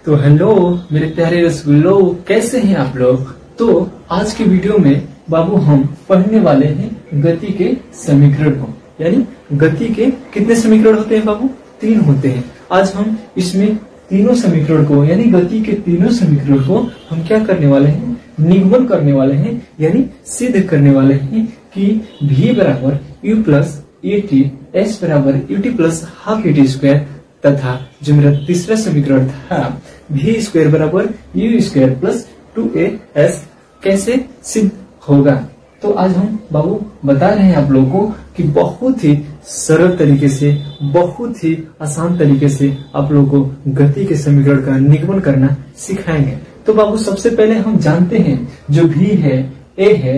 तो हेलो मेरे प्यारे रसगुल्लो, कैसे हैं आप लोग। तो आज की वीडियो में बाबू हम पढ़ने वाले हैं गति के समीकरण को। यानी गति के कितने समीकरण होते हैं बाबू? 3 होते हैं। आज हम इसमें तीनों समीकरण को यानी गति के तीनों समीकरण को हम क्या करने वाले हैं? निगमन करने वाले हैं, यानी सिद्ध करने वाले हैं कि v बराबर u plus A T, S बराबर U T plus half A T square, तथा जो मेरा तीसरा समीकरण था v स्क्वायर बराबर यू स्क्वायर प्लस 2as कैसे सिद्ध होगा। तो आज हम बाबू बता रहे हैं आप लोगों को कि बहुत ही सरल तरीके से, बहुत ही आसान तरीके से आप लोगों को गति के समीकरण का निगमन करना सिखाएंगे। तो बाबू सबसे पहले हम जानते हैं जो v है, a है,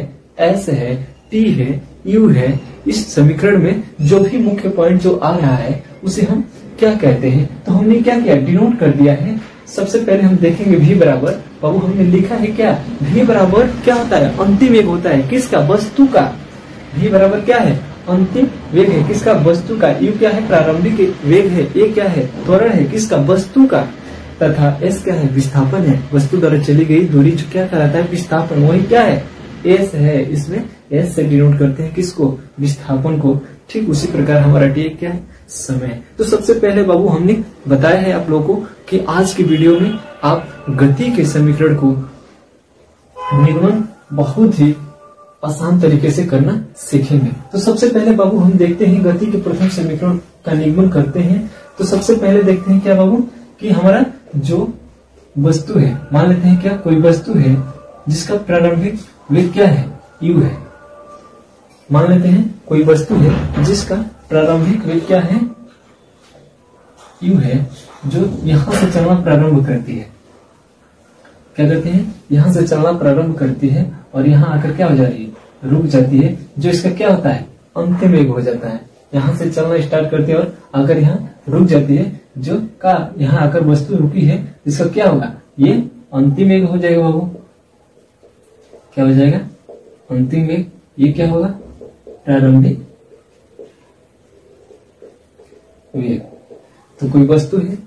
s है, t है, u है, इस समीकरण में जो भी मुख्य पॉइंट जो आ रहा है उसे हम क्या कहते हैं। तो हमने क्या किया, डिनोट कर दिया है। सबसे पहले हम देखेंगे v बराबर, बाबू हमने लिखा है क्या, v बराबर क्या होता है? अंतिम वेग होता है किसका? वस्तु का। v बराबर क्या है? अंतिम वेग है किसका? वस्तु का। u क्या है? प्रारंभिक वेग है। a क्या है? त्वरण है किसका? वस्तु का। तथा s क्या है? विस्थापन है, वस्तु द्वारा चली गई दूरी जो क्या कहलाता है? विस्थापन। वही क्या है? s है। इसमें s से डिनोट करते हैं किसको? विस्थापन को। ठीक उसी प्रकार हमारा t क्या है? समय। तो सबसे पहले बाबू हमने बताया है आप लोगों को कि आज की वीडियो में आप गति के समीकरण को निगमन बहुत ही आसान तरीके से करना सीखेंगे। तो सबसे पहले बाबू हम देखते हैं गति के प्रथम समीकरण का निगमन करते हैं। तो सबसे पहले देखते हैं क्या बाबू कि हमारा जो वस्तु है, मान लेते हैं क्या कोई वस्तु है जिसका प्रारंभिक वेग क्या है? u है। मान लेते हैं कोई वस्तु है जिसका प्रारंभिक वेग क्या है? u है, जो यहां से चलना प्रारंभ करती है। क्या करते हैं? यहां से चलना प्रारंभ करती है और यहां आकर क्या हो जा रही है? रुक जाती है। जो इसका क्या होता है? अंतिम वेग हो जाता है। यहां से चलना स्टार्ट करती है और आकर यहाँ रुक जाती है। जो का यहाँ आकर वस्तु रुकी है, इसका क्या होगा? ये अंतिम वेग हो जाएगा बाबू। क्या हो जाएगा? अंतिम वेग। ये क्या होगा? प्रारंभिक वेग। तो कोई वस्तु है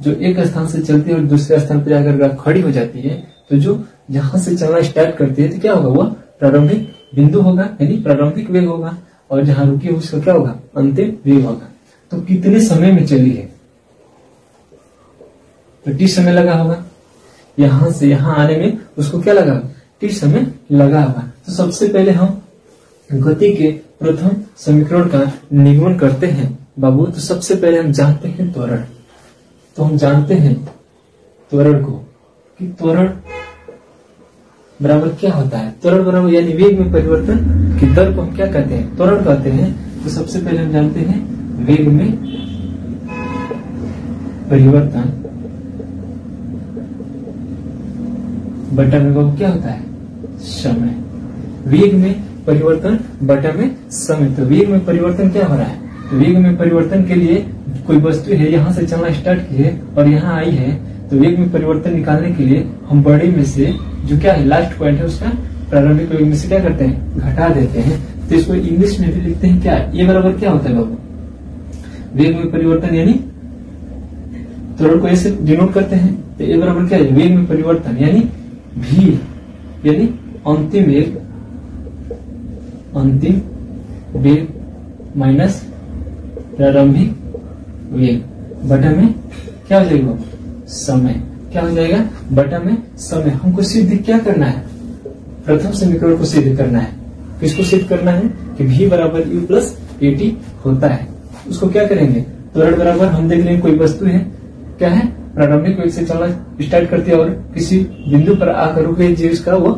जो एक स्थान से चलती है और दूसरे स्थान पर जाकर खड़ी हो जाती है, तो जो जहां से चलना स्टार्ट करती है तो क्या होगा? वह प्रारंभिक बिंदु होगा, यानी प्रारंभिक वेग होगा। और जहां रुकी है उसका क्या होगा? अंतिम वेग होगा। तो कितने समय में चली है? तो t समय लगा होगा। यहां से यहां आने में उसको क्या लगा? t समय लगा होगा। तो सबसे पहले हम गति के प्रथम समीकरण का निगमन करते हैं बाबू। तो सबसे पहले हम जानते हैं त्वरण। तो हम जानते हैं त्वरण को कि त्वरण बराबर क्या होता है? त्वरण बराबर यानी वेग में परिवर्तन की दर को हम क्या कहते हैं? त्वरण कहते हैं। तो सबसे पहले हम जानते हैं वेग में परिवर्तन बटा में बाबू क्या होता है? समय। वेग में परिवर्तन बटा में समय। तो वेग में परिवर्तन क्या हो रहा है? तो वेग में परिवर्तन के लिए कोई वस्तु है यहां से चलना स्टार्ट की है और यहां आई है, तो वेग में परिवर्तन निकालने के लिए हम बड़े में से जो क्या है लास्ट पॉइंट है उसका प्रारंभिक वेग में से क्या करते हैं? घटा देते हैं। तो इसको इंग्लिश में भी लिखते हैं क्या? ये बराबर क्या होता है बाबू? वेग में परिवर्तन यानी त्वरण को ऐसे डिनोट करते हैं। तो ये बराबर क्या है? वेग में परिवर्तन यानी v यानी अंतिम वेग, अंतिम वेग माइनस प्रारंभिक वेग बटा में क्या हो जाएगा? समय। क्या हो जाएगा? बटा में समय। हमको सिद्ध क्या करना है? प्रथम समीकरण को सिद्ध करना है। किसको सिद्ध करना है? कि v बराबर u प्लस ए टी होता है। उसको क्या करेंगे? त्वरण बराबर हम देख लेंगे कोई वस्तु है, क्या है? प्रारंभिक वेग से चलना स्टार्ट करती है और किसी बिंदु पर आकर रुक गई, जिसका वो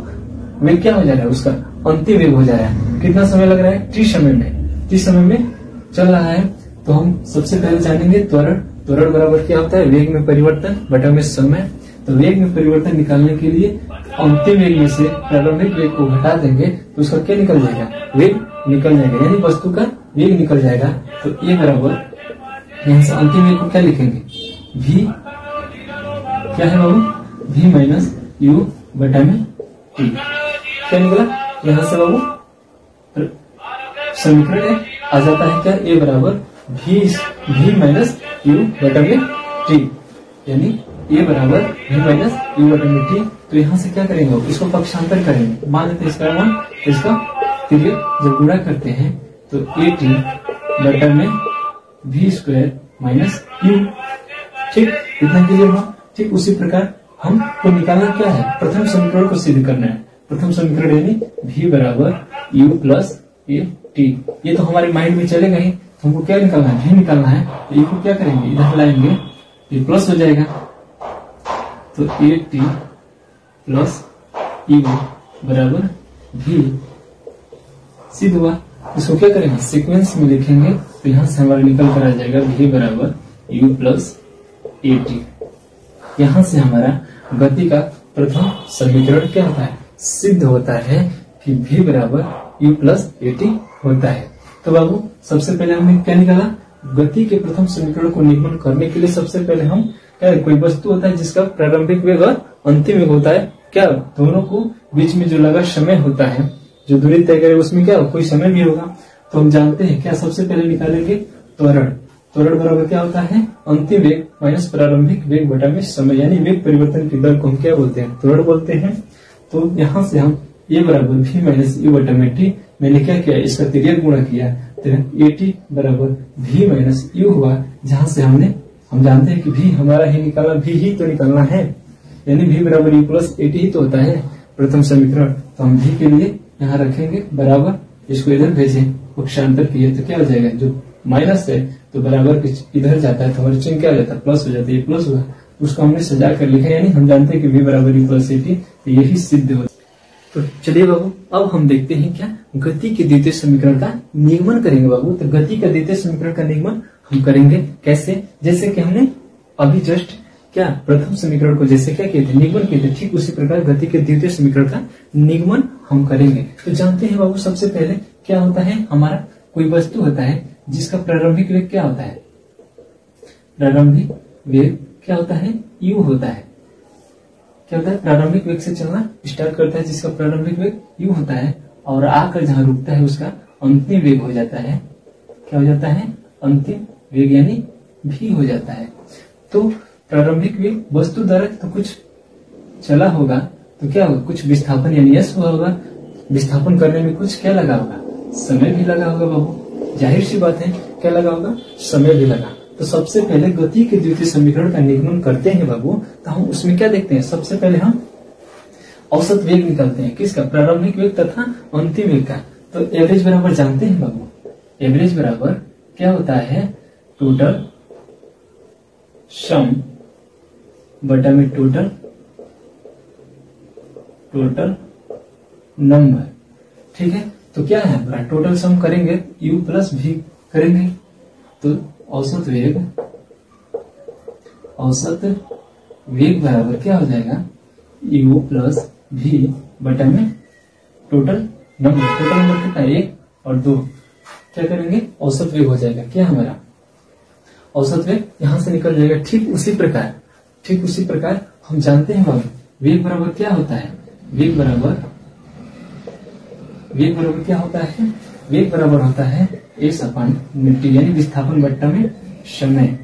वेग क्या हो जा रहा है? उसका अंतिम वेग हो जा रहा है। कितना समय लग रहा है? t समय में। t समय में चल रहा है। तो हम सबसे पहले जानेंगे त्वरण। त्वरण बराबर क्या होता है? वेग में परिवर्तन बटा में समय। तो वेग में परिवर्तन निकालने के लिए अंतिम वेग में से प्रारंभिक वेग को घटा देंगे तो उसका क्या निकल जाएगा? वेग निकल जाएगा, यानी वस्तु का वेग निकल जाएगा। तो ये बराबर यहाँ से अंतिम वेग को क्या लिखेंगे? v क्या है बाबू? v माइनस u बटा में t। क्या निकला यहाँ से बाबू? समीकरण आ जाता है क्या? a बराबर v माइनस u बटा में t, यानी ए बराबर v माइनस यू बटा में टी। तो यहाँ से क्या करेंगे, इसको पक्षांतर करेंगे, मान लेते हैं इसका मान, इसका फिर जब गुणा करते हैं तो ए टी बटा में v स्क्वायर माइनस यू। ठीक, इतना क्लियर हुआ। ठीक उसी प्रकार हमको निकालना क्या है, प्रथम समीकरण को सिद्ध करना है। प्रथम समीकरण यानी v बराबर u प्लस ए टी। ये तो हमारे माइंड में चलेगा ही, तो हमको क्या निकालना है, v निकालना है। तो को क्या करेंगे, इधर लाएंगे, ये प्लस हो जाएगा, तो ए टी प्लस यू बराबर v सिद्ध हुआ। इसको क्या करेंगे, सीक्वेंस में लिखेंगे, तो यहां से हमारा निकल कर आ जाएगा v बराबर u प्लस ए टी। यहां से हमारा गति का प्रथम समीकरण क्या होता है, सिद्ध होता है कि v बराबर u प्लस ए टी होता है। तो बाबू सबसे पहले हमने क्या निकाला, गति के प्रथम समीकरण को निगमन करने के लिए सबसे पहले हम क्या, कोई वस्तु होता है जिसका प्रारंभिक वेग और अंतिम वेग होता है, क्या दोनों को बीच में जो लगा समय होता है, जो दूरी तय करे उसमें क्या कोई समय भी होगा। तो हम जानते हैं क्या, सबसे पहले निकालेंगे त्वरण। त्वरण बराबर क्या होता है, अंतिम वेग माइनस प्रारंभिक वेग बटा में समय, यानी वेग परिवर्तन की दर को हम क्या बोलते हैं, त्वरण बोलते हैं। तो यहाँ से हम ए बराबर v माइनस यू बटा में टी, मैंने क्या किया, इसका तिर्यक गुणा किया, तो ए टी बराबर v माइनस यू हुआ। जहां से हम जानते हैं कि v हमारा ही निकाला, v ही तो निकालना है, यानी v बराबर यू प्लस ए टी ही तो होता है प्रथम समीकरण। तो हम v के लिए यहाँ रखेंगे बराबर, इसको इधर भेजें, पक्षांतर किए तो क्या हो जाएगा, जो माइनस है तो बराबर इधर जाता है तो हमारा चिन्ह क्या हो जाता है, प्लस हो जाता है, ये प्लस हुआ, उसको हमने सजा कर लिखा, यानी हम जानते हैं कि v बराबर यू प्लस ए टी, तो यही सिद्ध होता है। तो चलिए बाबू अब हम देखते हैं क्या, गति के द्वितीय समीकरण का निगमन करेंगे बाबू। तो गति का द्वितीय समीकरण का निगमन हम करेंगे कैसे, जैसे कि हमने अभी जस्ट क्या प्रथम समीकरण को जैसे क्या किए थे, निगमन किए थे, ठीक उसी प्रकार गति के द्वितीय समीकरण का निगमन हम करेंगे। तो जानते हैं बाबू सबसे पहले क्या होता है, हमारा कोई वस्तु होता है जिसका प्रारंभिक वेग क्या होता है, प्रारंभिक वेग क्या होता है, u होता है। क्या होता है, प्रारंभिक वेग से चलना स्टार्ट करता है जिसका प्रारंभिक वेग u होता है, और आकर जहां रुकता है उसका अंतिम वेग हो जाता है, क्या हो जाता है, अंतिम वेग यानी v हो जाता है। तो प्रारंभिक वेग वस्तु द्वारा तो कुछ चला होगा, तो क्या होगा, कुछ विस्थापन यानी s हुआ होगा, विस्थापन करने में कुछ क्या लगा होगा, समय भी लगा होगा बाबू, जाहिर सी बात है क्या लगा होगा, समय भी लगा। तो सबसे पहले गति के द्वितीय समीकरण का निगमन करते हैं बाबू, तो हम उसमें क्या देखते हैं, सबसे पहले हम औसत वेग निकालते हैं, किसका, प्रारंभिक वेग तथा अंतिम वेग का। तो एवरेज बराबर जानते हैं बाबू, एवरेज बराबर क्या होता है, टोटल सम बटा में टोटल नंबर। ठीक है, तो क्या है, टोटल सम करेंगे u प्लस v करेंगे, तो औसत वेग बराबर क्या हो जाएगा, u प्लस v बटा में टोटल नंबर। टोटल नंबर कितना है, 1 और 2, क्या करेंगे, औसत वेग हो जाएगा, क्या हमारा औसत वेग यहां से निकल जाएगा। ठीक उसी प्रकार हम जानते हैं बाबू वेग बराबर क्या होता है, वेग बराबर क्या होता है, वेग बराबर होता है s अपन मिट्टी, यानी विस्थापन बट्टा में समय।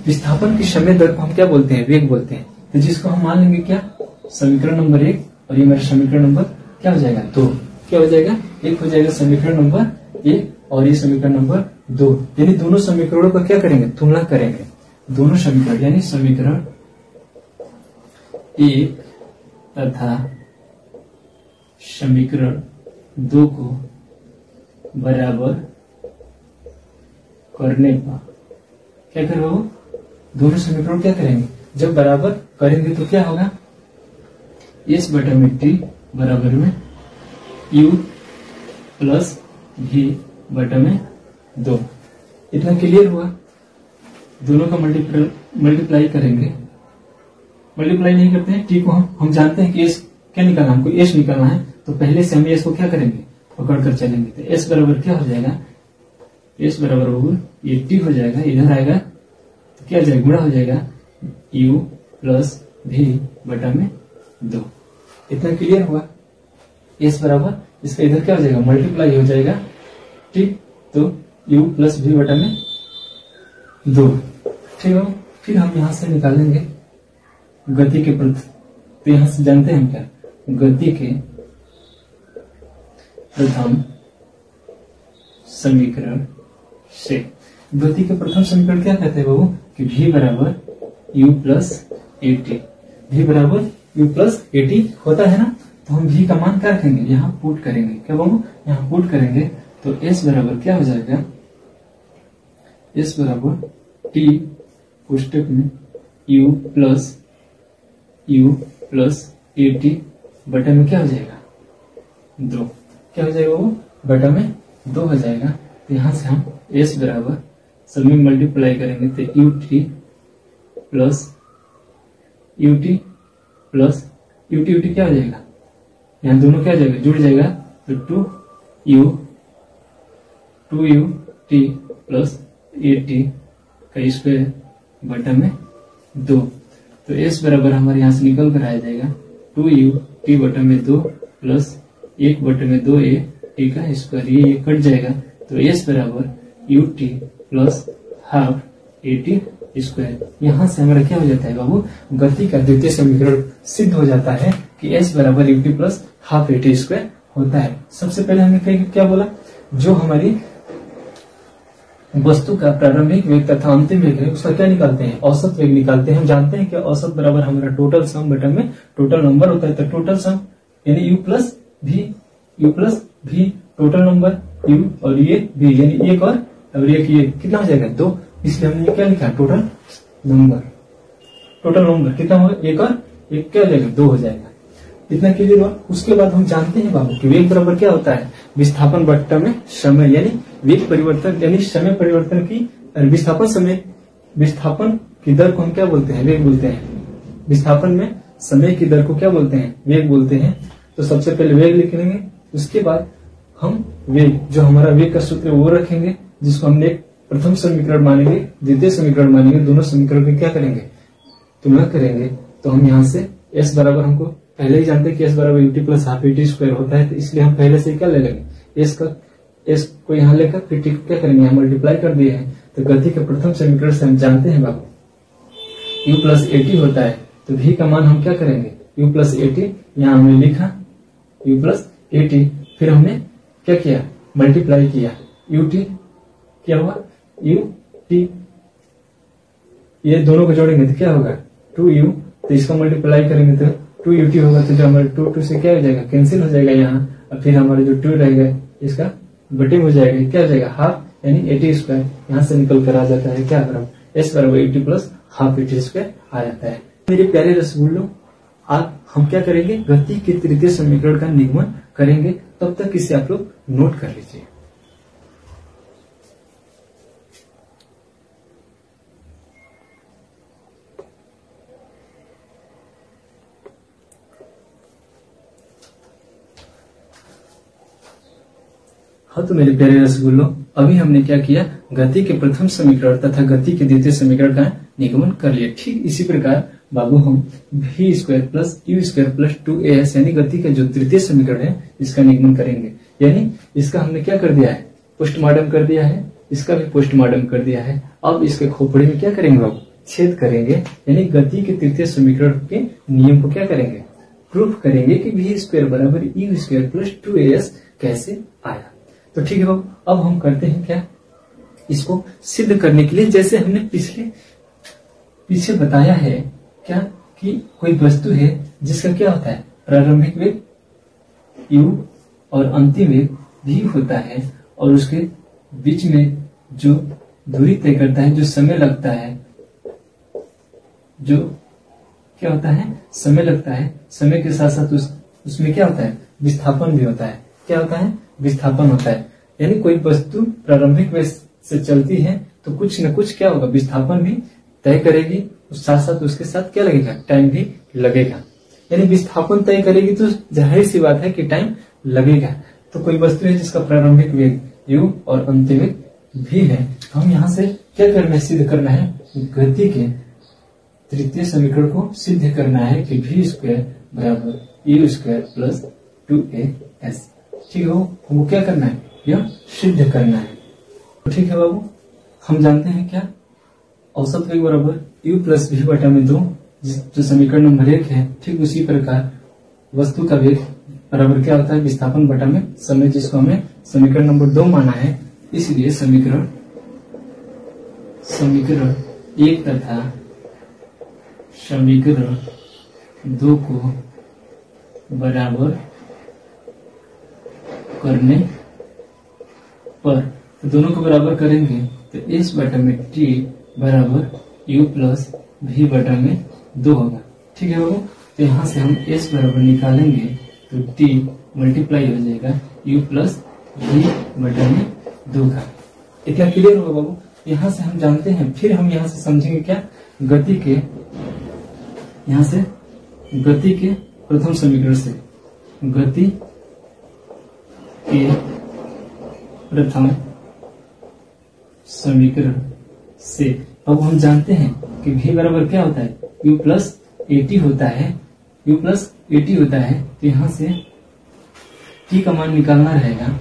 विस्थापन की समय दर को हम क्या बोलते हैं, वेग बोलते हैं। तो जिसको हम मान लेंगे क्या, समीकरण नंबर 1, और ये मेरा समीकरण नंबर क्या हो जाएगा, 2। क्या हो जाएगा, एक हो जाएगा समीकरण नंबर 1 और ये समीकरण नंबर 2, यानी दोनों समीकरणों का क्या करेंगे, तुलना करेंगे। दोनों समीकरण यानी समीकरण 1 तथा समीकरण 2 को बराबर करने पर क्या करोगे, दोनों समीकरण क्या करेंगे, जब बराबर करेंगे तो क्या होगा, s बटा में t बराबर में u प्लस v बटा में 2। इतना क्लियर हुआ। दोनों का मल्टीप्लाई करेंगे, मल्टीप्लाई नहीं करते हैं t को, हम जानते हैं कि s क्या निकालना, हमको s निकालना है, तो पहले से हम s को क्या करेंगे, पकड़ कर चलेंगे। तो s बराबर क्या हो जाएगा, s बराबर ये t हो जाएगा, इधर आएगा तो क्या जाएगा, गुणा हो जाएगा u प्लस v बटा में 2। इतना क्लियर हुआ। s बराबर इसका इधर क्या हो जाएगा, मल्टीप्लाई हो जाएगा, ठीक, तो u प्लस v बटा में 2। ठीक है, फिर हम यहां से निकालेंगे गति के प्रथम, तो यहां से जानते हैं क्या, गति के प्रथम समीकरण से, गति के प्रथम समीकरण क्या कहते हैं बाबू, कि v बराबर u plus A T, v बराबर u प्लस ए टी होता है ना। तो हम v का मान क्या रखेंगे, यहाँ पुट करेंगे, क्या बाबू, यहाँ पुट करेंगे। तो s बराबर क्या हो जाएगा, s बराबर t पुस्तक में u प्लस ए टी बटा में क्या हो जाएगा, 2, क्या हो जाएगा वो, बटा में 2 हो जाएगा। तो यहां से हम s बराबर सब में मल्टीप्लाई करेंगे तो ut प्लस ut क्या हो जाएगा, यहाँ दोनों क्या हो जाएगा, जुड़ जाएगा। तो 2ut प्लस ए टी का स्क्वायर बटा में 2। तो s बराबर हमारे यहाँ से निकल कर आ जाएगा 2ut बटा में 2 प्लस 1 बटे में 2a टी का स्क्वायर, ये कट जाएगा। तो s बराबर ut plus half A T square. यहाँ से हमारा क्या हो जाता है बाबू, गति का द्वितीय समीकरण सिद्ध हो जाता है कि s बराबर ut plus half A T square होता है। सबसे पहले हमने क्या बोला, जो हमारी वस्तु का प्रारंभिक वेग तथा अंतिम वेग है उसका क्या निकालते हैं, औसत वेग निकालते हैं। हम जानते हैं कि औसत बराबर हमारा टोटल सम बटा में टोटल नंबर होता है। तो टोटल सम यानी u plus v total number u और ये v यानी एक और एक ये कितना हो जाएगा, 2। इसलिए हमने ये क्या लिखा, टोटल नंबर कितना होगा, एक और एक क्या हो जाएगा, 2 हो जाएगा। इतना क्लियर हुआ। उसके बाद हम जानते हैं बाबू कि वेग बराबर क्या होता है, विस्थापन बट्टा में समय, यानी वेग परिवर्तन यानी समय परिवर्तन की विस्थापन की दर को हम क्या बोलते हैं, वेग बोलते हैं। विस्थापन में समय की दर को क्या बोलते हैं, वेग बोलते हैं। तो सबसे पहले वेग लिख लेंगे, उसके बाद हम वेग, जो हमारा वेग का सूत्र वो रखेंगे, जिसको हमने प्रथम समीकरण मानेंगे, द्वितीय समीकरण मानेंगे, दोनों समीकरण की क्या करेंगे, तुलना करेंगे। तो हम यहाँ से s बराबर, हमको पहले ही जानते हैं कि s बराबर ut plus half A T square होता है। तो इसलिए हम पहले से क्या ले लेंगे, s को यहाँ लेकर फिर टी क्या करेंगे, यहाँ मल्टीप्लाई कर दिए हैं। तो गति के प्रथम समीकरण से हम जानते हैं बाबू u प्लस ए टी होता है। तो v का मान हम क्या करेंगे, u प्लस ए टी, यहाँ हमने लिखा u प्लस ए टी, फिर हमने क्या किया, मल्टीप्लाई किया, ut क्या हुआ, ut, ये दोनों को जोड़ेंगे तो क्या होगा, 2u। तो इसका मल्टीप्लाई करेंगे तो 2ut होगा। तो जो हमारे 2 से क्या हो जाएगा, कैंसिल हो जाएगा यहाँ, और फिर हमारे जो 2 रहेगा इसका बटे हो जाएगा, क्या हो जाएगा, हाफ यानी ए टी स्क्वायर। यहाँ से निकल कर आ जाता है क्या बराबर, s बराबर ut plus half A T square आ जाता है। मेरे प्यारे रसगुल्लों, आज हम क्या करेंगे, गति के तृतीय समीकरण का निगमन करेंगे। तब तक इसे आप लोग नोट कर लीजिए। हाँ, तो मेरे प्यारे रसगुल्लों, अभी हमने क्या किया, गति के प्रथम समीकरण तथा गति के द्वितीय समीकरण का निगमन कर लिया। ठीक इसी प्रकार बाबू हम v square plus u square plus 2as यानी गति का जो तृतीय समीकरण है इसका निगमन करेंगे। यानी इसका हमने क्या कर दिया है, पोस्टमार्टम कर दिया है, इसका भी पोस्टमार्टम कर दिया है। अब इसके खोपड़ी में क्या करेंगे बाबू, छेद करेंगे, यानी गति के तृतीय समीकरण के नियम को क्या करेंगे, प्रूफ करेंगे कि v स्क्वायर बराबर u स्क्वायर प्लस 2as कैसे आया। तो ठीक है बाबू, अब हम करते हैं क्या, इसको सिद्ध करने के लिए, जैसे हमने पीछे बताया है क्या, कि कोई वस्तु है जिसका क्या होता है, प्रारंभिक वेग u और अंतिम वेग v होता है, और उसके बीच में जो दूरी तय करता है, जो समय लगता है, जो क्या होता है, समय लगता है, समय के साथ साथ उसमें क्या होता है, विस्थापन भी होता है। क्या होता है, विस्थापन होता है। यानी कोई वस्तु प्रारंभिक वेग से चलती है तो कुछ न कुछ क्या होगा, विस्थापन भी तय करेगी, साथ साथ उसके साथ क्या लगेगा, टाइम भी लगेगा। यानी विस्थापन तय करेगी तो जाहिर सी बात है कि टाइम लगेगा। तो कोई वस्तु है जिसका प्रारंभिक वेग u और अंतिम वेग v है, तो हम यहाँ से क्या करना है, सिद्ध करना है, गति के तृतीय समीकरण को सिद्ध करना है कि v स्क्वायर बराबर u स्क्वायर प्लस 2as। ठीक है, वो क्या करना है, यह सिद्ध करना है। तो ठीक है बाबू, हम जानते हैं क्या, औसत वेग बराबर u प्लस v बटा में 2 जो समीकरण नंबर 1 है, ठीक उसी प्रकार वस्तु का वेग बराबर क्या होता है, विस्थापन बटा में समय, जिसको हमें समीकरण नंबर 2 माना है। इसलिए समीकरण 1 तथा समीकरण 2 को बराबर करने पर, तो दोनों को बराबर करेंगे तो s बटा में t बराबर u प्लस v बटा में 2 होगा। ठीक है बाबू, तो यहाँ से हम s बराबर निकालेंगे तो t मल्टीप्लाई हो जाएगा u प्लस v बटा में 2 का। इतना क्लियर होगा बाबू। यहाँ से हम जानते हैं, फिर हम यहाँ से समझेंगे क्या, गति के, यहाँ से गति के प्रथम समीकरण से, गति के प्रथम समीकरण से। अब हम जानते हैं कि v बराबर क्या होता है, u प्लस एटी होता है, u प्लस एटी होता है। तो यहाँ से t का मान निकालना रहेगा,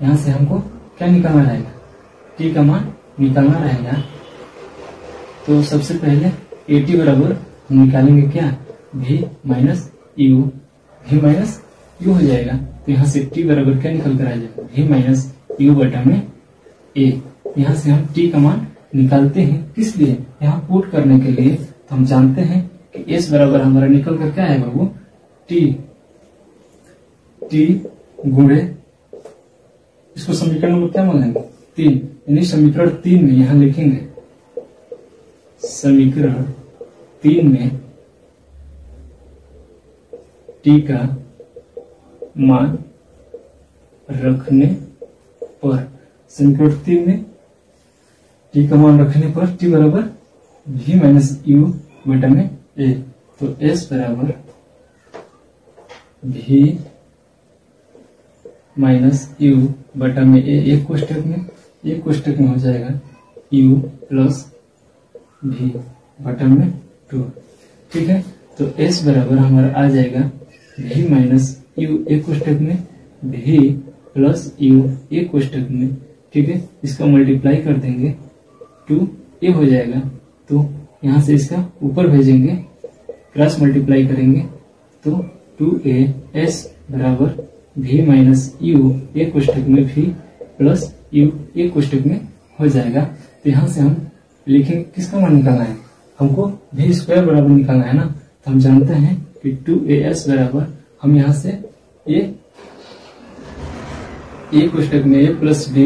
यहाँ से हमको क्या निकालना रहेगा, t का मान निकालना रहेगा। तो सबसे पहले एटी बराबर हम निकालेंगे क्या, v minus you, v minus you हो जाएगा। तो यहाँ से t बराबर क्या निकल कर आ जाएगा, v माइनस यू बटा में a। यहाँ से हम t का मान निकालते हैं, किस लिए, यहाँ पुट करने के लिए। तो हम जानते हैं कि s बराबर हमारा निकल कर क्या है बाबू, t गुणे, इसको समीकरण नंबर क्या मान लेंगे, 3, यानी समीकरण 3 में यहाँ लिखेंगे, समीकरण 3 में t का मान रखने पर, समीकरण 3 में t का मान रखने पर t बराबर v माइनस यू बटा में a। तो s बराबर v माइनस यू बटा में a, एक कोष्टक में हो जाएगा u प्लस v बटा में 2। ठीक है, तो s बराबर हमारा आ जाएगा v माइनस यू एक कोष्टक में, v प्लस यू एक कोष्टक में। ठीक है, इसका मल्टीप्लाई कर देंगे 2a हो जाएगा। तो यहाँ से इसका ऊपर भेजेंगे, क्रॉस मल्टीप्लाई करेंगे तो 2a s बराबर v माइनस यू एक कोष्टक में v प्लस यू एक कोष्टक में हो जाएगा। तो यहाँ से हम लिखेंगे, किसका मान निकालना है हमको, v स्क्वायर बराबर निकालना है ना। तो हम जानते हैं कि 2as बराबर, हम यहाँ से a कोष्टक में a प्लस b,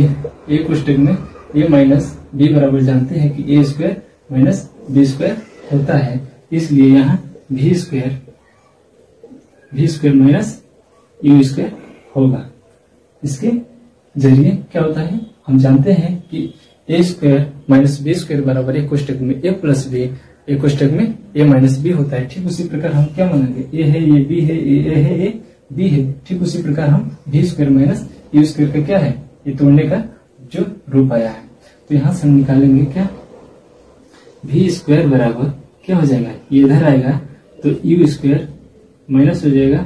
a कोष्टक में a माइनस b बराबर जानते हैं कि a square minus b square होता है। इसलिए यहाँ v square minus u square होगा। इसके जरिए क्या होता है, हम जानते हैं कि a square minus b square बराबर एक कोष्टक में a प्लस b, एक कोष्टक में a माइनस b होता है। ठीक उसी प्रकार हम क्या मानेंगे, a है, ये b है, a है, ये b है। ठीक उसी प्रकार हम v square minus u square का क्या है, ये तोड़ने का जो रूप आया है। तो यहाँ से हम निकालेंगे क्या, v स्क्वायर बराबर क्या हो जाएगा, ये इधर आएगा तो u स्क्वायर माइनस हो जाएगा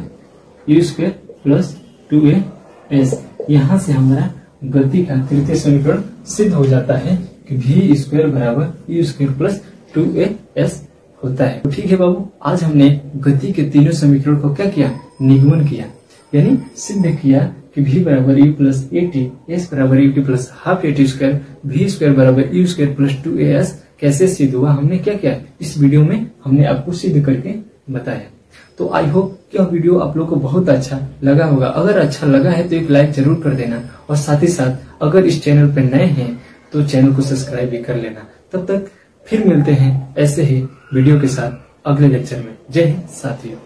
u स्क्वायर प्लस 2as। यहाँ से हमारा गति का तृतीय समीकरण सिद्ध हो जाता है कि v स्क्वायर बराबर u स्क्वायर प्लस 2as होता है। तो ठीक है बाबू, आज हमने गति के तीनों समीकरण को क्या किया, निगमन किया, यानी सिद्ध किया कि v बराबर u प्लस एटी, s बराबर ut plus half eighty square, v square बराबर u स्क्वायर प्लस 2as कैसे सिद्ध हुआ, हमने क्या किया इस वीडियो में हमने आपको सिद्ध करके बताया। तो आई होप कि यह वीडियो आप लोग को बहुत अच्छा लगा होगा। अगर अच्छा लगा है तो एक लाइक जरूर कर देना, और साथ ही साथ अगर इस चैनल पर नए हैं तो चैनल को सब्सक्राइब भी कर लेना। तब तक फिर मिलते हैं ऐसे ही वीडियो के साथ अगले लेक्चर में। जय हिंद साथियों।